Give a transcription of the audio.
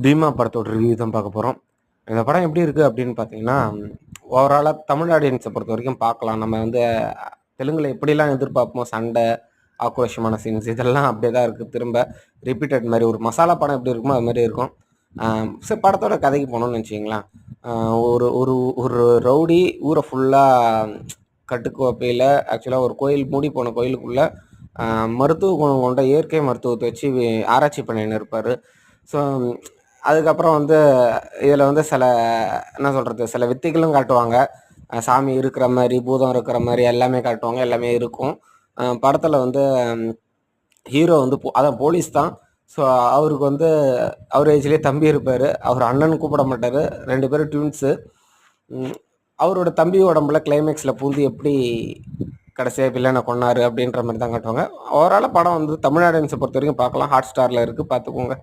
பீமா படத்தோட ரிவ்யூ தான் பார்க்க போகிறோம். இந்த படம் எப்படி இருக்குது அப்படின்னு பார்த்தீங்கன்னா, ஓவராலாக தமிழ் ஆடியன்ஸை பொறுத்த வரைக்கும் பார்க்கலாம். நம்ம வந்து தெலுங்குல எப்படிலாம் எதிர்பார்ப்போமோ சண்டை, ஆக்ரோஷமான சீன்ஸ் இதெல்லாம் அப்படியே தான் இருக்குது. திரும்ப ரிப்பீட்டட் மாதிரி ஒரு மசாலா படம் எப்படி இருக்குமோ அது மாதிரி இருக்கும். சரி, படத்தோட கதைக்கு போனோம்னு வச்சுக்கிங்களேன். ஒரு ஒரு ஒரு ரவுடி ஊரை ஃபுல்லாக கட்டுக்கோப்பையில் ஆக்சுவலாக ஒரு கோயில் மூடி போன கோயிலுக்குள்ளே மருத்துவ குணம் கொண்ட இயற்கை மருத்துவத்தை வச்சு ஆராய்ச்சி பண்ணின்னு இருப்பார். ஸோ அதுக்கப்புறம் வந்து இதில் வந்து சில என்ன சொல்கிறது, சில வித்தைகளும் காட்டுவாங்க. சாமி இருக்கிற மாதிரி, பூதம் இருக்கிற மாதிரி எல்லாமே காட்டுவாங்க. எல்லாமே இருக்கும். படத்தில் வந்து ஹீரோ வந்து அதான் போலீஸ் தான். ஸோ அவருக்கு வந்து அவர் ஏஜ்லேயே தம்பி இருப்பார். அவர் அண்ணன் கூப்பிட மாட்டார். 2 பேரும் ட்வின்ஸு. அவரோட தம்பி உடம்புல கிளைமேக்ஸில் பூந்து எப்படி கடைசியாக வில்லனை கொன்னாரு அப்படின்ற மாதிரி தான் காட்டுவாங்க. ஓவராலாக படம் வந்து தமிழ் ஆடியன்ஸை பொறுத்த வரைக்கும் பார்க்கலாம். ஹாட் ஸ்டாரில் இருக்குது, பார்த்துக்கோங்க.